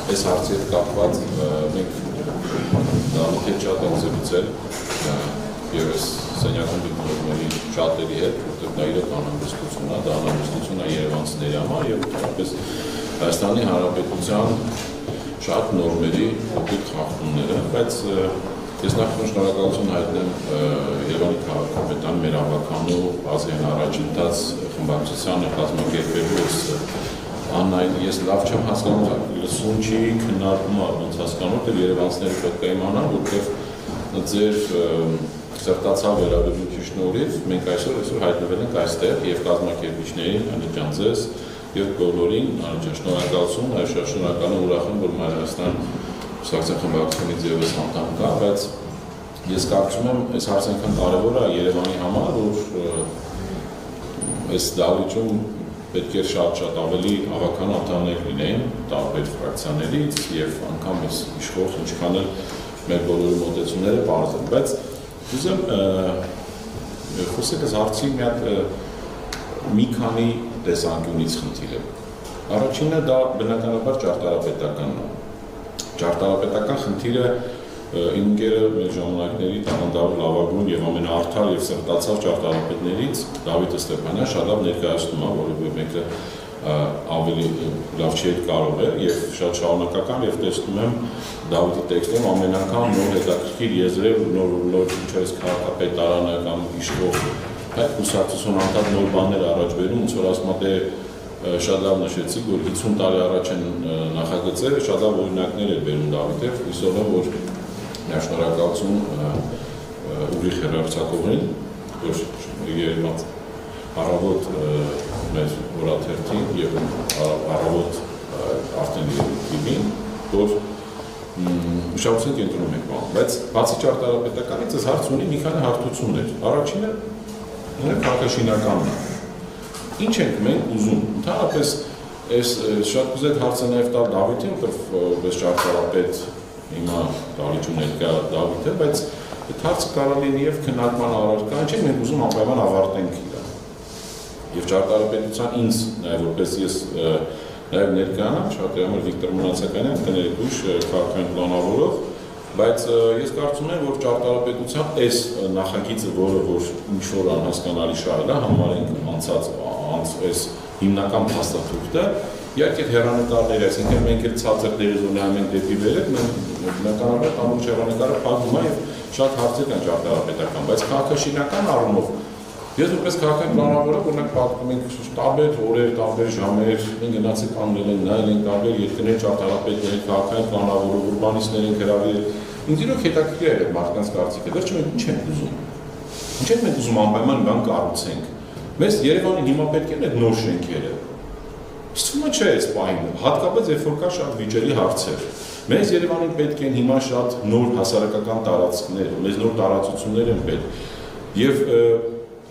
Այս հարցի հետ կապված մենք դրանով հետ շատ ենք զրուցել եւ այս սենյակում դիպլոմատների շատերի հետ, որտեղ դա իրական անհանգստություն է, դա անհանգստություն է երևանցիների համար եւ որպես Հայաստանի Հանրապետության շատ նորմերի օգուտ խախտումները, բայց ես նախ շնորհակալություն հայտնեմ Երևանի քաղաքապետան մեր ավականու ազգային առաջընթաց խմբակցությանը կազմակերպելու այս Աննային, ես լավ չեմ հասկանում, լսում չի քննարկումը ոնց հասկանում, որ երևանցիները պետք է իմանան, որտեղ ձեր սրտացավ վերաբերյալի շնորհիվ մենք այսօր հայտնվել ենք այստեղ եւ կազմակերպիչներին, անջան ձեզ եւ բոլորին, անջան շնորհակալություն, այլ շնորհակալ եմ ուրախ եմ, որ Հայաստան Սոցիալ խմբակցությունից եւս անդամ կա, բայց ես կարծում եմ, այս հարցը այնքան կարեւոր է Երևանի համար, որ այս դահլիճում պետք է շատ ավելի ավական անդամներ լինեն տարբեր ֆրակցիաներից եւ անգամ այս իշխող ինչքան էլ մեր բոլորի մոտեցումները բարձր են, բայց ուզեմ խոսել այս հարցի մի քանի տեսանկյունից խնդիրը։ Առաջինը դա բնականաբար ճարտարապետականն է։ Ճարտարապետական խնդիրը իմ ընկերը մեր ժամանակների տաղանդավոր լավագույն եւ ամենաարդար եւ սրտացավ ճարտարապետներից Դավիթ Ստեփանյանը շատ լավ ներկայացնում է, որովհետեւ մեկը ավելի լավ չի կարող է եւ շատ շարունակական եւ տեսնում եմ Դավիթի տեքստում ամեն անգամ նոր հետաքրքիր եզրեր, նոր ինչպես քաղաքապետարանը կամ իշխող կուսակցություն անդադ նոր բաներ առաջ բերում, ոնց որ ասում է շատ լավ նշեցիք, որ 50 տարի առաջ են նախագծերը, շատ լավ օրինակներ էր բերում Դավիթը, հույսով եմ, որ շնորհակալություն ուրիշ հեռարձակողին, որ Երևան առավոտ մեր օրաթերթին եւ առավոտ արդեն TV-ին, որ ուշադրություն կենտրոնում ենք բան, բայց բացի ճարտարապետականից այս հարցը ունի մի քանի հարթություններ։ Առաջինը քաղաքաշինականն է։ Ինչ ենք մենք ուզում, ընդհանրապես այս շատ կուզեի հարցը նաեւ տալ Դավիթին, որպես ճարտարապետ հիմա դահլիճում ներկա Դավիթը, բայց այդ հարցը կարող է եւ քննարկման առարկա, ինչ մենք ուզում անպայման ավարտենք իրան։ Եվ ճարտարապետության ինձ նաեւ որպես ես նաեւ ներկայանամ, շատ համար Վիկտոր Մնացականյան, կներկույժ քաղաքային պլանավորող, բայց ես կարծում եմ, որ ճարտարապետության այս նախագիծը, որը որ ինչ որ անհասկանալի շահել է, համարենք անցած այս հիմնական փաստաթուղթը, իհարկե հեռանկարներ, այսինքն մենք էլ ցածր դերեզոն նայում ենք դեպի վերև, բնականաբար ամբողջ հեռանկարը փակվում է եւ շատ հարցեր կան ճարտարապետական, բայց քաղաքաշինական առումով ես որպես քաղաքային պլանավորող օրինակ պատմում ենք տարբեր օրեր, տարբեր ժամեր, մենք գնացել կանգնել ենք, նայել ենք տարբեր երկրների ճարտարապետների, քաղաքային պլանավորող, ուրբանիստներ են գրավել։ Ինձ իրոք հետաքրքիր է այդ մարդկանց կարծիքը, վերջում մենք ինչ ենք ուզում։ Ինչ ենք մենք ուզում անպայման բան կառուցենք։ Մեզ Երևանին հիմա պետք են այդ նոր շենքերը։ Ստում չէ այս պահին, հատկապես երբ որ կա շատ վիճելի հարցեր։ Մեզ Երևանին պետք են հիմա շատ նոր հասարակական տարածքներ, մեզ նոր տարածություններ են պետք։ Եվ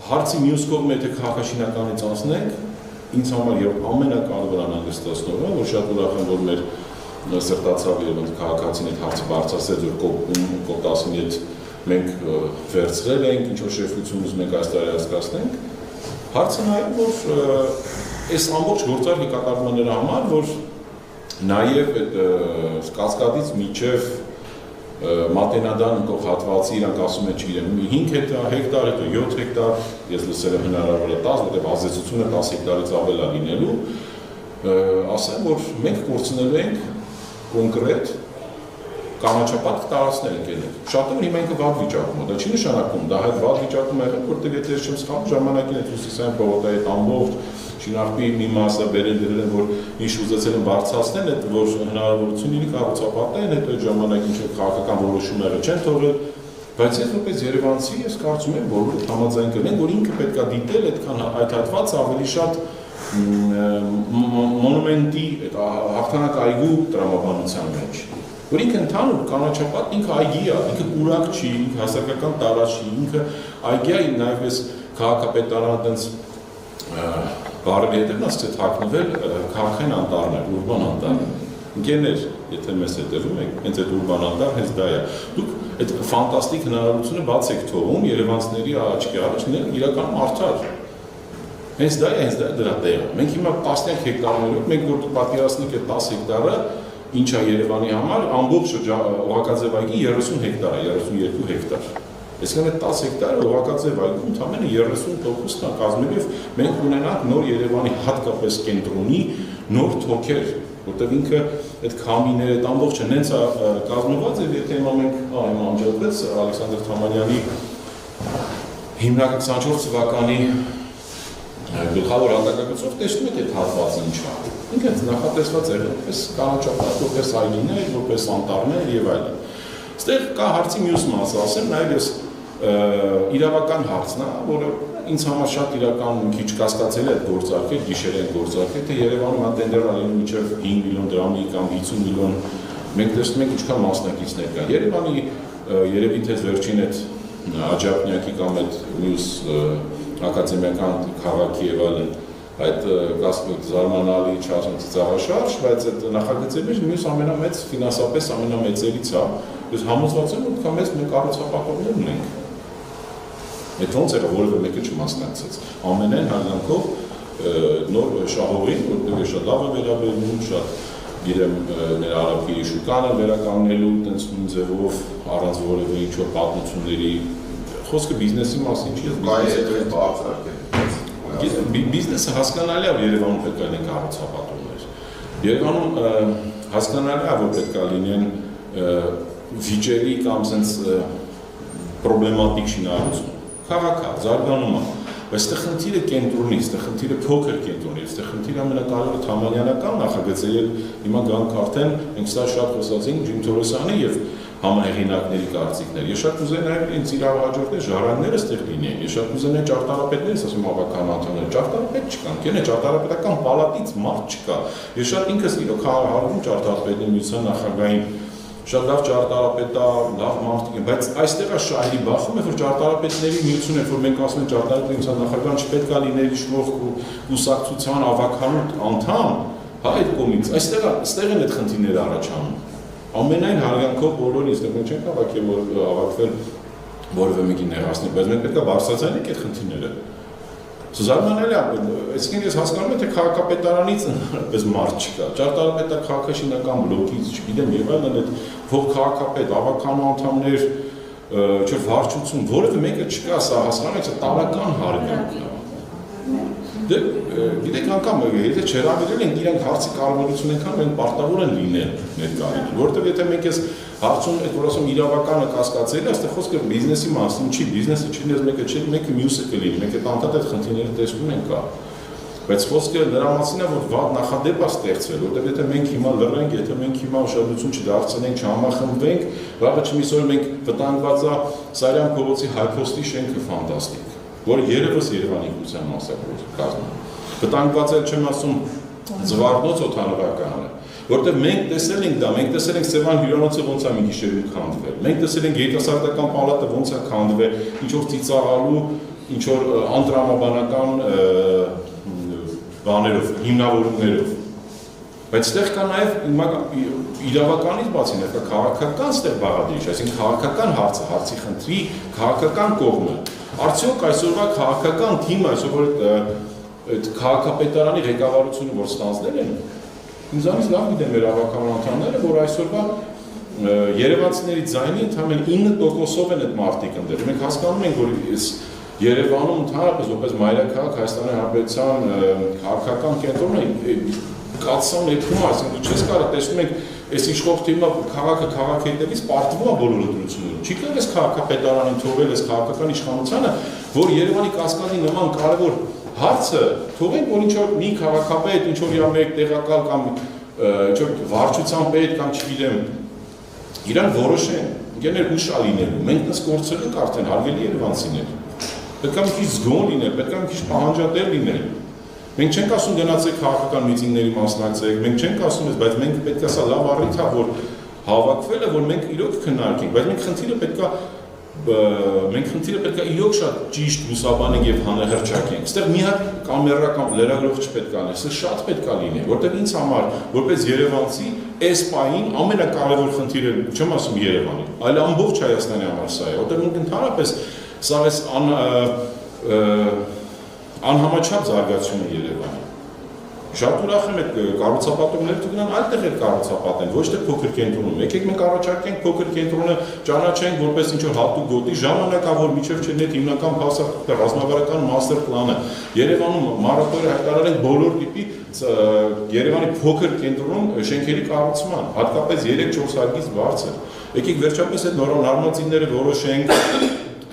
հարցի մյուս կողմը եթե քաղաքաշինականից անցնենք, ինձ համար եւ ամենակարևոր անհանգստացնողը, որ շատ ուրախ եմ, որ մեր սրտացավ Երևանի քաղաքացին այդ հարցը բարձրացրեց, որ կոպտասին հետ մենք վերցրել ենք, ինչ որ շեֆություն ուզում ենք այս տարի հասկացնենք։ Հարցը նաեւ որ այս ամբողջ գործարքի կատարման համար, որ նաև այդ Կասկադից մինչև Մատենադան ընկող հատվածի իրանք ասում են չգիտեմ 5 հեկտար, հետո 7 հեկտար, ես լսել եմ հնարավոր է 10, որտեղ ազդեցությունը 10 հեկտարից ավել է լինելու, ասեմ, որ մենք կորցնելու ենք կոնկրետ կանաչապատ տարածքներ ենք ելել։ Շատերը հիմա ինքը վատ վիճակում է, դա չի նշանակում, դա հետ վատ վիճակում է եղել, որտեղ եթե ես չեմ սխալվում, ժամանակին այդ Հյուսիսային պողոտայի այդ ամբողջ Շինարպի մի մասը բերել դրել են, որ ինչ ուզեցել են բարձրացնել, այդ որ հնարավորություն լինի կառուցապատեն, հետո այդ ժամանակ ինչ որ քաղաքական որոշումները չեն թողել, բայց ես որպես երևանցի ես կարծում եմ, որ համաձայն կլինեն, որ ինքը պետք է դիտել այդքան այդ հատվածը ավելի շատ մոնումենտի հաղթանակ այգու տրամաբանության մեջ, որ ինքը ընդհանուր կանաչապատ ինքը այգի է, ինքը կուրակ չի, ինքը հասարակական տարածք չի, ինքը այգի է նաև այս քաղաքապետարանը այդպես բարի հետևն ասած թաքնվել քաղաքային անտառներ, ուրբան անտառներ։ Ընկերներ, եթե մեզ հետևում եք, հենց այդ ուրբան անտառ հենց դա է։ Դուք այդ ֆանտաստիկ հնարավորությունը բաց եք թողում երևանցիների աչքի առաջ իրականում արդար։ Հենց դա է դրա տեղը։ Մենք հիմա տասնյակ հեկտարներով, մենք որ պատկերացնենք այդ 10 հեկտարը, ինչ է Երևանի համար, ամբողջ Օղակաձև այգի 30 հեկտար է, 32 հեկտար։ Այսինքն այդ 10 հեկտարը Օղակաձև այգում ընդամենը 30%-ն է կազմել եւ մենք ունենանք նոր Երևանի հատկապես կենտրոնի նոր թոքեր, որտեղ ինքը այդ քամիները, այդ ամբողջը նենց է կազմված եւ եթե հիմա մենք հիմա անջատվեց Ալեքսանդր Թամանյանի հիմնական 24 թվականի գլխավոր հատակագծով տեսնում եք այդ հատվածը ինչ է։ Ինքը նախատեսված է որպես կանաչապատ, որպես այգիներ, որպես անտառներ եւ այլն։ Այստեղ կա հարցի մյուս մասը, ասեմ, նաեւ ես իրավական հարցն է, որը ինձ համար շատ իրական մի քիչ կասկածել է այդ գործարքել, գիշերային գործարքել, թե Երևանում հա տենդեր արելու մինչև 5 միլիոն դրամի կամ 50 միլիոն մենք տեսնում ենք ինչքան մասնակիցներ կան։ Երևանի երևի թե վերջին այդ Աջափնյակի կամ այդ մյուս ակադեմիական քաղաքի եւ այլն այդ զարմանալի ծառաշարժ, բայց այդ նախագծերից մյուս ամենամեծ ֆինանսապես ամենամեծերից է։ Ես համոզված եմ, որ մեծ մենք կառուցապատողներ ունենք։ Այդ ոնց է որևէ մեկը չմասնակցեց։ Ամենայն հարգանքով նոր շահողին, որտեղ շատ լավ է վերաբերվում, շատ գիտեմ մեր արաբի շուկանը վերականգնելու տենց նույն ձևով առանց որևէ ինչ-որ պատմությունների խոսքը բիզնեսի մասին չի, բիզնեսը հասկանալի է, որ Երևանում պետք է լինեն կառուցապատողներ։ Երևանում հասկանալի է, որ պետք է լինեն վիճելի կամ sense պրոբլեմատիկ շինարարություն։ Քաղաքը զարգանում է, բայց այստեղ խնդիրը կենտրոնի, այստեղ խնդիրը փոքր կենտրոնի, այստեղ խնդիրը ամենակարևորը Թամանյանական նախագծել հիմա գանք արդեն մենք սա շատ խոսացինք Ջիմ Թորոսյանի եւ համահեղինակների կարծիքներ։ Ես շատ կուզեի նաեւ ինձ իրավահաջորդներ ժառանգները այստեղ լինեն։ Ես շատ կուզենայի ճարտարապետներից ասում ավական անդամներ, ճարտարապետ չկան, կենե ճարտարապետական պալատից մարդ չկա։ Ես շատ ինքս իրոք հարվում ճարտարապետների միության նախագահային շատ լավ ճարտարապետ է, լավ մարդիկ են, բայց այստեղ է շահի բախում է, որ ճարտարապետների միություն է, որ մենք ասում ենք ճարտարապետների միության նախագահան չպետք է լիներ իշխող կուսակցության ավականոտ անդամ, հա այդ կողմից, այստեղ են այդ խնդիրները առաջանում։ Ամենայն հարգանքով բոլորին այստեղ մենք չենք հավաքվել որևէ մեկի նեղացնել, բայց մենք պետք է բարձրացնենք այդ խնդիրները։ Զարմանալի է, այսինքն ես հասկանում եմ, թե քաղաքապետարանից այնպես մարդ չկա, ճարտարապետը քաղաքաշինական բլոկից, չգիտեմ, եւ այլն այդ փող քաղաքապետ, ավականու անդամներ, չէ՞ վարչություն, որևէ մեկը չկա, սա հասկանում եք, սա տարական հարգանք է։ Դե գիտեք անգամ եթե չհրավիրել են իրենք հարցի կարևորություն այնքան մենք պարտավոր են լինել ներկայացնել, որովհետեւ եթե մենք ես հարցում այդ որ ասում իրավականը կասկածել, այստեղ խոսքը բիզնեսի մասին չի, բիզնեսը չի լինես մեկը չի, մեկը մյուսը կլինի, մենք այդ անդադար խնդիրները տեսնում ենք կա։ Բայց խոսքը նրա մասին է, որ վատ նախադեպ է ստեղծվել, որովհետեւ եթե մենք հիմա լռենք, եթե մենք հիմա ուշադրություն չդարձնենք, չհամախմբվենք, վաղը չմիսօր մենք վտանգված է Սարյան փողոցի հայփոստի շենքը ֆանտաստիկ, որը երևս Երևանի ինքնության մասնակցություն կազմում։ Վտանգված էլ չեմ ասում Զվարթնոց օդանավականը, որտեղ մենք տեսել ենք դա, մենք տեսել ենք Սևան հյուրանոցը ոնց է մի գիշերում քանդվել, մենք տեսել ենք երիտասարդական պալատը ոնց է քանդվել, ինչ որ ծիծաղալու, ինչ որ անտրամաբանական բաներով, հիմնավորումներով։ Բայց այստեղ կա նաև իրավականից բացի նաև քաղաքական այստեղ բաղադրիչ, այսինքն քաղաքական հարցի խնդրի քաղաքական կողմը։ Արդյոք այսօրվա քաղաքական թիմը, այսօր այդ քաղաքապետարանի ղեկավարությունը որ ստանձնել են, ինձանից լավ գիտեն մեր ավականու անդամները, որ այսօրվա երևանցիների ձայնի ընդամենը 9%-ով են այդ մարդիկ ընդդեմ։ Մենք հասկանում ենք, որ Երևանում ընդհանրապես որպես մայրաքաղաք Հայաստանի Հանրապետության քաղաքական կենտրոնը կացան եկնում, այսինքն չես կարող տեսնում եք այս իշխող թիմը քաղաքը քաղաքետևից պարտվում է բոլոր ընտրությունները։ Չի կարող այս քաղաքապետարանին թողել այս քաղաքական իշխանությանը, որ Երևանի կասկադի նման կարևոր հարցը թողենք, որ ինչ-որ մի քաղաքապետ, ինչ-որ իրա մեկ տեղակալ կամ ինչ-որ վարչության պետ կամ չգիտեմ, իրան որոշեն, ինքներ ուշ է լինելու, մենք նս գործել ենք արդեն հարգելի երևանցիներ։ Պետք է մի քիչ զգոն լինել, պետք է մի քիչ պահանջատեր լինել։ Մենք չենք ասում գնացեք քաղաքական միտինգների մասնակցեք, մենք չենք ասում, բայց մենք պետք է սա լավ առիթ է, որ հավաքվել է, որ մենք իրոք քննարկենք, բայց մենք խնդիրը պետք է իրոք շատ ճիշտ լուսաբանենք եւ հանրահրճակենք։ Այստեղ մի հատ կամերա կամ լրագրող չպետք է լինի, սա շատ պետք է լինի, որտեղ ինձ համար որպես երևանցի այս պահին ամենակարևոր խնդիրը, չեմ ասում Երևանի, այլ ամբողջ Հայաստանի համար սա է, որտեղ մենք ընդհանրապես սա էս անհամաչափ զարգացում է Երևանի։ Շատ ուրախ եմ այդ կառուցապատումները դուքան այլ տեղեր կառուցապատեն, ոչ թե փոքր կենտրոնում։ Եկեք մենք առաջարկենք փոքր կենտրոնը ճանաչենք որպես ինչ որ հատուկ գոտի ժամանակավոր միջև չէ net հիմնական փաստարկը ռազմավարական master plan-ը։ Երևանում մորատորիա հայտարարել բոլոր տիպի Երևանի փոքր կենտրոնում շենքերի կառուցման, հատկապես 3-4 հարկից բարձր։ Եկեք վերջապես այդ նորմատիվները որոշենք,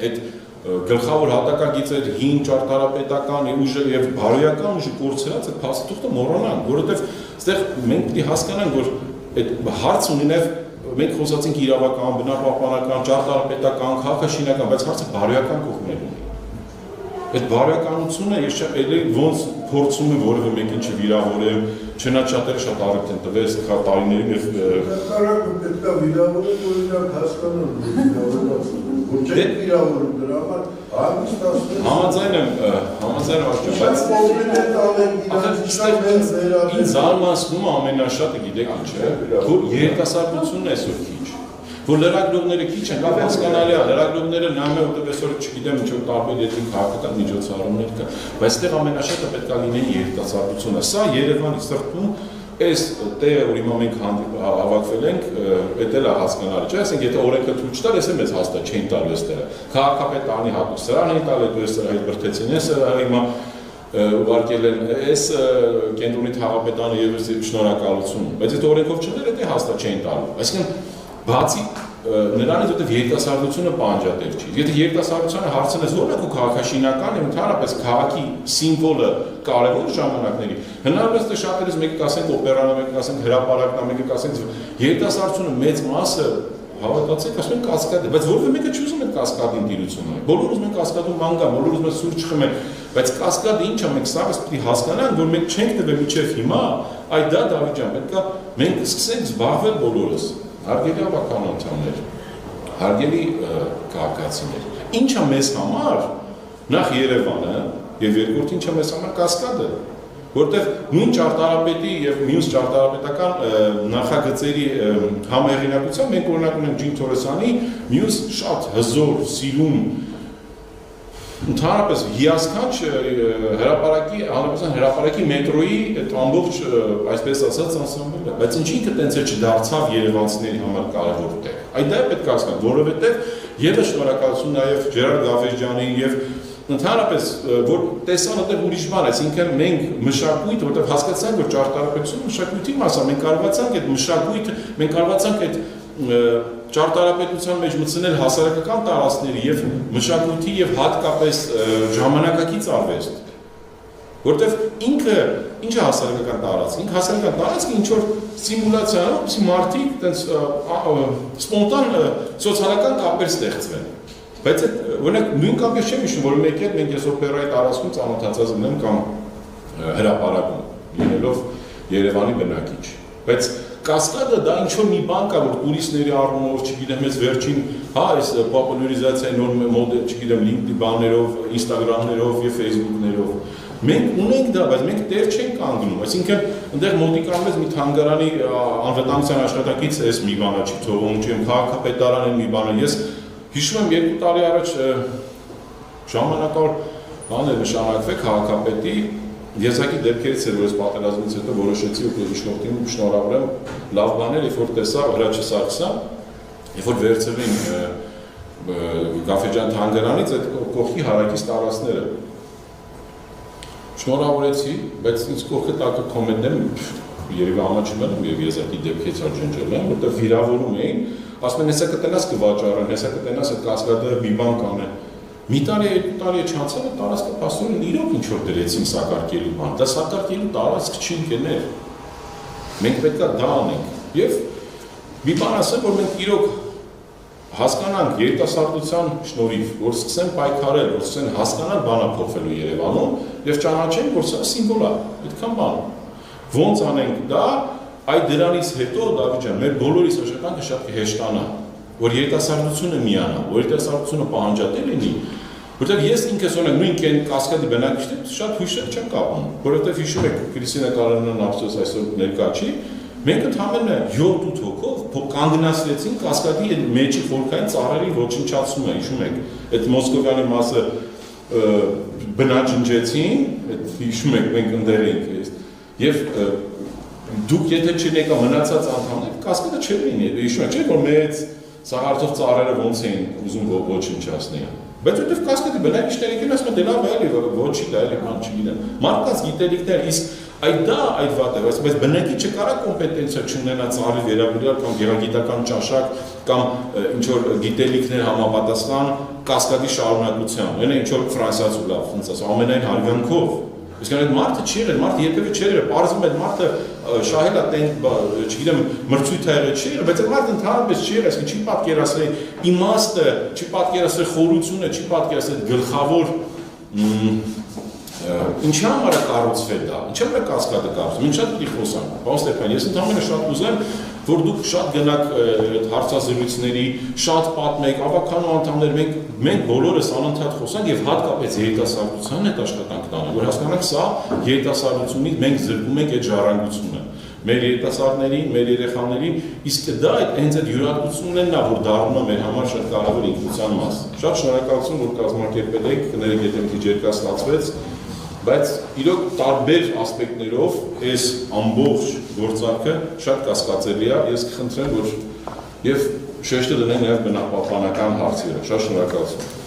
այդ գլխավոր հատակագիծեր հին ճարտարապետական ուժը եւ բարոյական ուժը կորցրած այդ փաստաթուղթը մոռանանք, որովհետեւ այստեղ մենք պետք է հասկանանք, որ այդ հարց ունի նաեւ մենք խոսացինք իրավական, բնապահպանական, ճարտարապետական, քաղաքաշինական, բայց հարցը բարոյական կողմեր ունի։ Այդ բարոյականությունը ես ոնց փորձում եմ որևէ մեկին չվիրավորեմ, չնայած շատ առիթ են տվել տարիների մեջ Կարակը պետք է վիրավորել, որ իրանք հասկանան, որ չեն վիրավորում դրա համար հանգստացնել։ Համաձայն եմ աչքով, բայց ինձ զարմացնում ամենաշատը գիտեք ինչ է, որ երիտասարդությունն այսօր քիչ, որ լրագրողները քիչ են, լավ հասկանալի է, լրագրողները նայում են որտեղ այսօր չգիտեմ ինչ որ տարբեր դեպքերի քաղաքական միջոցառումներ կա, բայց այստեղ ամենաշատը պետք է լինի երիտասարդությունը։ Սա Երևանի սրտում այս տեղը, որ հիմա մենք հավաքվել ենք, դա էլ է հասկանալի, չէ՞, ասենք եթե օրենքը ցույց տար, ես եմ ես հաստատ չեն տալու այստեղը։ Քաղաքապետարանի հատուկ սրահն են տալու, դու ես սրահից բրդեցին ես հիմա ուղարկել են այս կենտրոնի թաղապետարանը եւ շնորհակալություն, բայց այդ օրենքով չներ, դա հաստատ չեն տալու։ Այսինքն բացի նրանից որտեղ երիտասարդությունը պանջատեր չի։ Եթե երիտասարդությանը հարցնես որն է քո քաղաքաշինական եւ ընդհանրապես քաղաքի սիմվոլը կարևոր ժամանակների, հնարավոր է շատերից մեկը կասեն օպերան, մեկը կասեն հրապարակն, մեկը կասեն երիտասարդությունը մեծ մասը հավատացեք, ասում են կասկադ է, բայց որևէ մեկը չուզում է կասկադին դիրությունը։ Բոլորը ուզում են կասկադում ման գա, բոլորը ուզում են սուրճ խմեն, բայց կասկադը ինչ է, մենք սա պետք է հասկանանք, որ մենք չենք տվել մինչև հիմա, այ դա Դավիթ ջան, պետք է մենք սկսենք զբաղվել բոլորս։ Հարգելի ավական անդամներ, հարգելի քաղաքացիներ, ինչ է մեզ համար նախ Երևանը եւ երկրորդ ինչ է մեզ համար Կասկադը, որտեղ նույն ճարտարապետի եւ մյուս ճարտարապետական նախագծերի համահեղինակությամբ մենք օրինակ ունենք Ջին Թորեսյանի մյուս շատ հզոր, սիրուն ընդհանրապես հիասքանչ հրապարակի մետրոյի այդ ամբողջ այսպես ասած անսամբլը, բայց ինչի ինքը տենց էլ չդարձավ երևանցիների համար կարևոր տեղ։ Այդ դա է պետք է հասկանալ, որովհետև եւս շնորհակալություն նաեւ Ջերար Գավերջյանին եւ ընդհանրապես որ տեսան այդտեղ ուրիշ բան, այսինքն մենք մշակույթ, որտեղ հասկացանք, որ ճարտարապետությունը մշակույթի մաս է, մենք կարողացանք այդ մշակույթը, մենք կարողացանք այդ ճարտարապետության մեջ մտցնել հասարակական տարածքների եւ մշակույթի եւ հատկապես ժամանակակից արվեստ, որտեղ ինքը ինչ է հասարակական տարածք, ինքը հասարակական տարածքը ինչ որ սիմուլյացիա է, որպեսզի մարդիկ տենց սպոնտան սոցիալական կապեր ստեղծվեն։ Բայց օրինակ նույն կապից չեմ հիշում, որ մեկի հետ մենք ես օպերայի տարածքում ծանոթացած եմ կամ հրապարակում լինելով Երևանի բնակիչ։ Բայց Կասկադը դա ինչ-որ մի բան կա, որ տուրիստների առումով, չգիտեմ, այս վերջին, հա, այս պոպուլարիզացիայի նոր մոդել, չգիտեմ, LinkedIn բաներով, Instagram-ներով եւ Facebook-ներով։ Մենք ունենք դա, բայց մենք դեռ չենք կանգնում, այսինքն այնտեղ մոտիկանում մի թանգարանի անվտանգության աշխատակից էս մի բանը չի թողում, չեմ քաղաքապետարանը մի բանը։ Ես հիշում եմ 2 տարի առաջ ժամանակավոր բան էր նշանակվել քաղաքապետի Եզակի դեպքերից էր, որ ես պատերազմից հետո որոշեցի ու իշխողին շնորհավորեմ լավ բաներ, երբ որ տեսա Հրաչյա Սարգսյան, երբ որ վերցրին Գավերջյան թանգարանից այդ կողքի հարակից տարածքները։ Շնորհավորեցի, բայց ինձ կողքը տակը կոմենտեմ երևի ամաչում եմ եւ Եզակի դեպքից աջնջել եմ, որտեղ վիրավորում էին, ասում են հեսա կտնաս կվաճառեն, հեսա կտնաս այդ Կասկադը մի բան կանեն։ Մի տարի, 2 տարի չանցել է տարածքը փաստորեն իրոք ինչ որ դրեցին սակարկելու բան, դա սակարկելու տարածք չի ընկներ։ Մենք պետք է դա անենք։ Եվ մի բան ասեմ, որ մենք իրոք հասկանանք երիտասարդության շնորհիվ, որ սկսեն պայքարել, որ սկսեն հասկանալ բանը փոխվելու Երևանում եւ ճանաչեն, որ սա սիմվոլ է, այդքան բան։ Ոնց անենք դա, այդ դրանից հետո Դավիթ ջան, մեր բոլորիս աշխատանքը շատ կհեշտանա, որ երիտասարդությունը միանա, որ երիտասարդությունը պահանջատել լինի, որտեղ ես ինքս օրինակ նույն Կասկադի բնակիչներ շատ հույսեր չեմ կապում, որովհետև հիշում եք Քրիստինա Կարանյանն ափսոս այսօր ներկա չի, մենք ընդհանրապես 7-8 հոգով կանգնացրեցին Կասկադի այդ մեջի խորքային ծառերի ոչնչացումը, հիշում եք, այդ Մոսկովյանի մասը բնաջնջեցին, հիշում եք, մենք ընդեր էինք, եւ դուք եթե չնեկա մնացած անդամներ, կասկադը չէր լինի, հիշում եք, չէ՞ որ մեծ սաղարթով ծառերը ոնց էին ուզում ոչնչացնել։ Բայց որտեվ կասկադի բնակիչների կեն ասում են դե լավ է, էլի ոչի դա էլի բան չգիտեմ։ Մարդկանց գիտելիքներ, իսկ այդ վատ է, բայց բնակիչը կարա կոմպետենցիա չունենա ծառի վերաբերյալ կամ գեղագիտական ճաշակ կամ ինչ որ գիտելիքներ համապատասխան կասկադի շարունակությամբ։ Այնա ինչ որ ֆրանսիացու լավ, ոնց ասում, ամենայն հարգանքով։ Իսկ այդ մարդը չի եղել, մարդը երբևէ չի եղել, պարզվում է մարդը շահել է տենք, չգիտեմ, մրցույթ ա եղել չի եղել, բայց այդ մարդը ընդհանրապես չի եղել, չի պատկերացրել իմաստը, չի պատկերացրել խորությունը, չի պատկերացրել գլխավոր ինչի համար է կառուցվել դա, ինչի համար է կասկադը կառուցվում, ինչ շատ պիտի խոսանք, պարոն Ստեփան, ես ընդհանրապես շատ կուզեմ, որ դուք շատ գնաք հարցազրույցների, շատ պատմեք, ավականու անդամներ, մենք բոլորս անընդհատ խոսանք եւ հատկապես երիտասարդության հետ աշխատանք տանենք, որ հասկանանք սա երիտասարդությունից մենք զրկում ենք այդ ժառանգությունը, մեր երիտասարդներին, մեր երեխաներին, իսկ դա հենց այդ յուրատկությունն են նա, որ դառնում է մեր համար շատ կարևոր ինքնության մաս։ Շատ շնորհակալություն, որ կազմակերպել եք, կներեք, եթե մի քիչ երկար ստացվեց, բայց իրոք տարբեր ասպեկտներով այս ամբողջ գործարքը շատ կասկածելի է, ես կխնդրեմ, որ եւ շեշտը դնենք նաեւ բնապահպանական հարցերը։ Շատ շնորհակալություն։